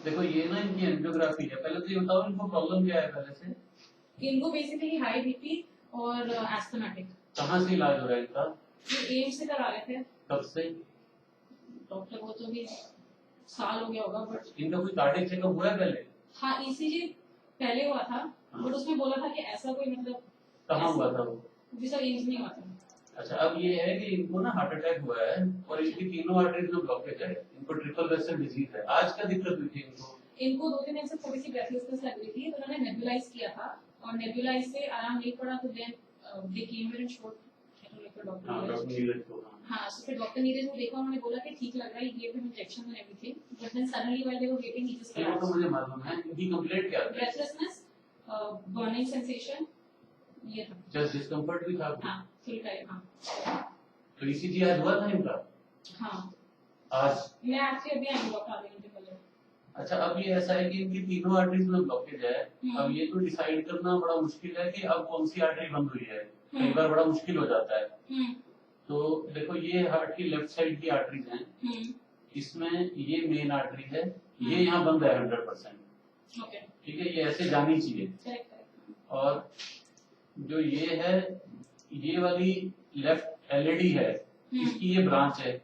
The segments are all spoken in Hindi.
देखो ये ना इनकी एंजियोग्राफी है, पहले तो ये बताओ इनको प्रॉब्लम क्या है पहले से? इनको बेसिकली हाई बीपी और एस्थमेटिक। कहाँ से इलाज हो रहा है इनका? ये एम्स से करा रहे थे। कब से? डॉक्टर को तो भी साल हो गया होगा, बट इनका कोई कार्डियक चेकअप हुआ है पहले? हाँ ईसीजी पहले हुआ था, बट उसमें बोला था कि ऐसा कोई मतलब कहाँ हुआ था वो? जी सर एम्स नहीं हुआ था। अच्छा, अब ये है कि इनको ना हार्ट अटैक हुआ है और इनकी तीनों आर्टरीज में ब्लॉकेज है, इनको ट्रिपल वेसल डिजीज है। आज क्या दिक्कत हुई थी इनको? इनको 2 दिन से थोड़ी सी ब्रेथलेसनेस लग रही थी, तो उन्होंने नेबुलाइज किया था और नेबुलाइज से आराम नहीं पड़ा, तो then they came here and showed doctor Neeraj को। हाँ, so फिर डॉक्टर नीरज को देखा, उन्होंने बोला कि ठीक लग रहा है, ये भी injection and everything, but then suddenly while they were waiting he just ये तो मुझे मालूम है। इनकी कंप्लेंट क्या थी? ब्रेथलेसनेस, बर्निंग सेंसेशन, ये था। जस्ट डिस्कम्फर्ट भी था? हाँ, फुल टाइम। हाँ तो ईसीजी आज हुआ था इनका? हाँ, आज मैं आपके अभी आई डॉक्टर आधे घंटे पहले। अच्छा, अब ये ऐसा है कि इनकी तीनों आर्टरीज में ब्लॉकेज है। अब ये तो डिसाइड करना बड़ा मुश्किल है कि अब कौन सी आर्टरी बंद हुई है। कई बार बड़ा मुश्किल हो जाता है। तो देखो ये हार्ट की लेफ्ट साइड की आर्टरीज हैं, इसमें ये मेन आर्टरी है, ये यहाँ बंद है 100%। ठीक है, ये ऐसे जानी चाहिए। और जो ये है, ये वाली लेफ्ट एलईडी है, इसकी ये ब्रांच है,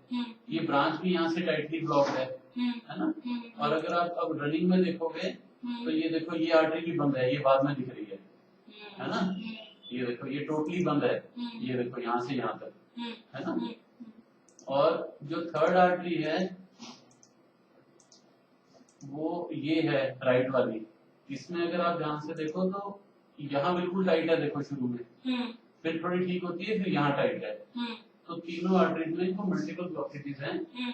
ये ब्रांच भी यहाँ से टाइटली ब्लॉक है ना। और अगर आप अब रनिंग में देखोगे तो ये देखो ये आर्टरी भी बंद है, ये बाद में दिख रही है ना। ये देखो ये टोटली बंद है, ये देखो यहाँ से यहाँ तक है ना। और जो थर्ड आर्टरी है वो ये है राइट वाली, इसमें अगर आप ध्यान से देखो तो यहाँ बिल्कुल टाइट है, देखो शुरू में, फिर थोड़ी ठीक होती है, फिर यहाँ टाइट है। तो तीनों आर्टरीज में इनको मल्टीपल ब्लॉकेजेस हैं,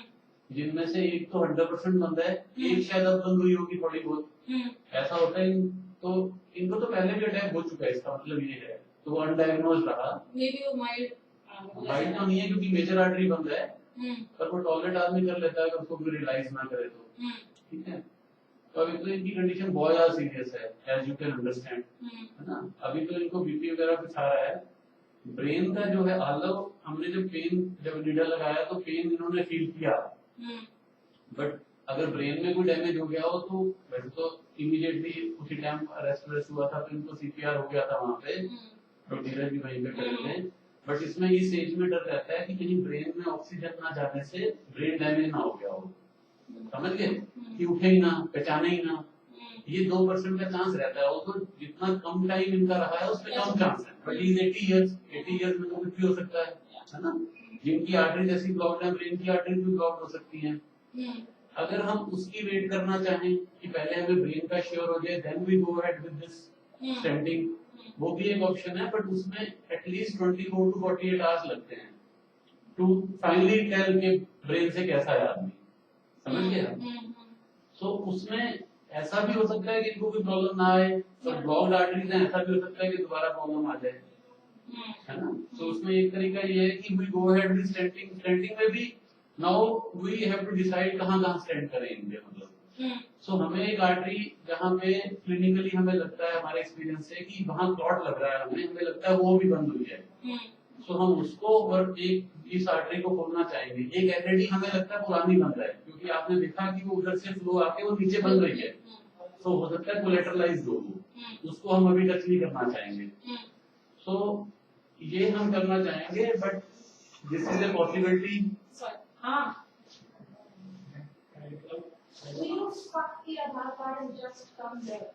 जिनमें से एक तो 100% बंद है, एक शायद अब बंद हुई होगी थोड़ी बहुत। ऐसा होता है। तो इनको तो पहले भी अटैक हो चुका है, इसका मतलब ये है। तो वो अनडायग्नोज रहा, मे बी वो माइल्ड तो नहीं है क्योंकि मेजर आर्टरी बंद है, पर वो टॉयलेट आदमी कर लेता है अगर उसको कोई रियलाइज ना करे तो। ठीक है, तो अभी तो इनकी कंडीशन बहुत ज्यादा सीरियस है, एज यू कैन अंडरस्टैंड, है ना। अभी तो इनको बीपी वगैरह कुछ आ रहा है। ब्रेन का जो है, हालांकि हमने जब नीडल लगाया तो पेन इन्होंने फील किया, बट अगर ब्रेन में कोई डैमेज हो गया हो तो वैसे तो इमीडिएटली उसी टाइम अरेस्ट हुआ था, तो इनको सीपीआर हो गया था वहां पे, तो नीरज भी वहीं पे करे थे। बट इसमें इस एज में डर रहता है कि कहीं ब्रेन में ऑक्सीजन ना जाने से ब्रेन डैमेज ना हो गया हो, समझ गए, कि उठे ही ना, पहचाने ही ना। ये 2% का चांस रहता है, वो तो जितना कम टाइम इनका रहा है उसमें कम चांस है। बट इज 80 इयर्स में तो कुछ भी हो सकता है ना। जिनकी आर्टरी जैसी ब्लॉक्ड है, ब्रेन की आर्टरी भी ब्लॉक्ड हो सकती है। अगर हम उसकी वेट करना चाहें कि पहले हमें ब्रेन का श्योर हो जाए, then we go ahead with this stenting, वो भी एक ऑप्शन है, बट उसमें एटलीस्ट 24 to 48 आवर्स लगते हैं टू फाइनली टेल के ब्रेन से कैसा है आदमी, समझ गया। सो उसमें ऐसा भी हो सकता है कि इनको कोई प्रॉब्लम ना आए, और ब्लॉक्ड आर्टरीज है, ऐसा भी हो सकता है कि दोबारा प्रॉब्लम आ जाए, है ना। तो उसमें एक तरीका ये है कि we go ahead with stenting. Stenting में भी now we have to decide कहाँ स्टेंट करें इनके, मतलब। सो हमें एक आर्टरी जहाँ पे क्लिनिकली हमें लगता है, हमारे एक्सपीरियंस से, कि वहाँ क्लॉट लग रहा है, हमें लगता है वो भी बंद हुई है, सो हम उसको और एक इस आर्टरी को खोलना चाहेंगे। एक एलईडी हमें लगता है पुरानी बंद है, क्योंकि आपने देखा कि वो उधर से फ्लो आके वो नीचे बन रही है, तो हो सकता है कोलेटरलाइज हो, उसको हम अभी टच नहीं करना चाहेंगे। सो ये हम करना चाहेंगे, but this is a possibility. हाँ, will you fuck the Aadhaar card and just come there?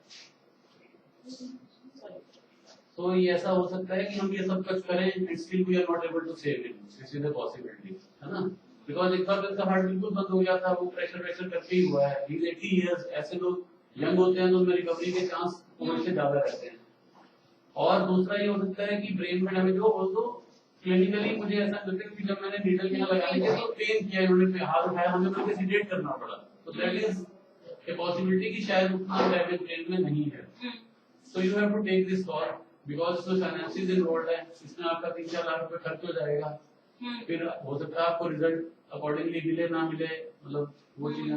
तो ये ऐसा हो सकता है कि हम ये सब कुछ करें and still we are not able to save him, this is a possibility, है ना। बिकॉज़ एक बार इसका हार्ट बिल्कुल बंद हो गया था, वो प्रेशर करके ही हुआ है। ही इज 80 इयर्स, ऐसे लोग यंग होते हैं तो उनमें रिकवरी के चांस थोड़े से ज्यादा रहते हैं। और दूसरा ये हो सकता है कि ब्रेन में डैमेज हो, तो क्लिनिकली मुझे ऐसा लगता है कि जब मैंने नीडल यहाँ लगाने के तो पेन किया, इन्होंने हाथ उठाया, हमें बल्कि सीडेट करना पड़ा, तो दैट इज ए पॉसिबिलिटी कि शायद उतना डैमेज ब्रेन में नहीं है। So you have to take this call, because इसमें फाइनेंशियल इन्वॉल्व है, इसमें आपका 3-4 लाख रुपए खर्च हो जाएगा। फिर हो सकता है आपको रिजल्ट अकॉर्डिंगली मिले ना मिले, मतलब वो चीजें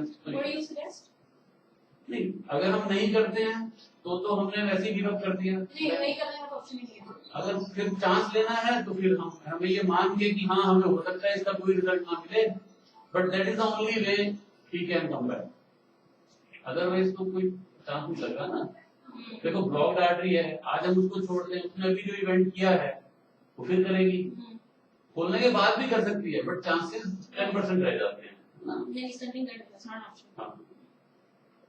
नहीं। अगर हम नहीं करते हैं तो हमने वैसे ही गिव अप कर दिया। नहीं करने का ऑप्शन नहीं है। अगर फिर चांस लेना है तो फिर हमें ये मान के कि हाँ हमें हो सकता है इसका कोई रिजल्ट ना मिले, but that is the only way he can come back. Otherwise तो कोई चांस नहीं लग रहा ना। देखो ब्लॉक्ड आर्टरी है, आज हम उसको छोड़ दें, उसने अभी जो इवेंट किया है वो फिर करेगी, खोलने के बाद भी कर सकती है, बट चांसेस 10% रह जाते हैं ना। नहीं, स्टंटिंग करना है, नॉट ऑप्शन। हाँ,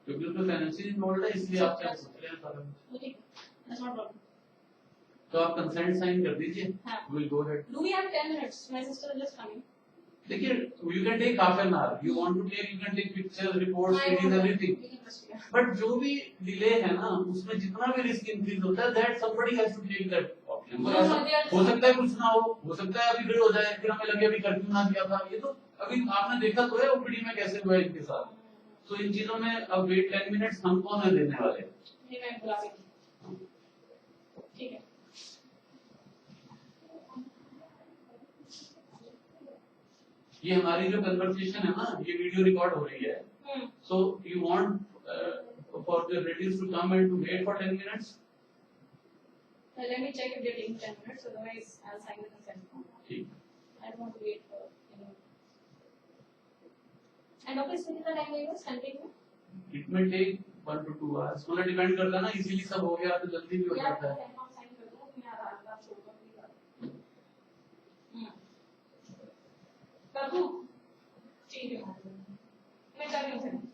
क्योंकि उसमें फेनेंसी इन्वॉल्व है, इसलिए आपसे पूछ रहे हैं सारा। ठीक, दैट्स नॉट प्रॉब्लम। तो आप कंसेंट साइन कर दीजिए, हाँ। Will go ahead. Do we have 10 minutes? My sister is just coming. देखिए, you can take half an hour. You want to take, you can take pictures, reports, CDs, everything. But जो भी डिले है ना, उसमें जितना भी रिस्क इंक्रीज होता है, that somebody has to take that option. तो ऐसा हो सकता है कुछ ना हो सकता है अभी फिर हो जाए, फिर हमें लगे अभी कर क्यों ना दिया था। ये तो अभी आपने देखा तो है ओपीडी में कैसे हुआ इनके साथ। तो इन चीजों में अब वेट 10 मिनट्स हम कौन है देने वाले। नहीं, मैं बुला देती। ठीक है। ये हमारी जो कन्वर्सेशन है ना, ये वीडियो रिकॉर्ड हो रही है। So you want for the relatives to come and to wait for 10 minutes. Let me check if they're taking 10 minutes, otherwise I'll sign the consent form. ठीक। I don't want to wait for anyone. And office में कितना टाइम लगेगा स्टैंपिंग में? It may take 1 to 2 hours. मतलब डिपेंड करता है ना, इजीली सब हो गया तो जल्दी भी हो जाता है। आप साइन कर दो, मैं आधार कार्ड छोड़ दूंगी। बाबू ठीक है, मैं जा रही हूँ।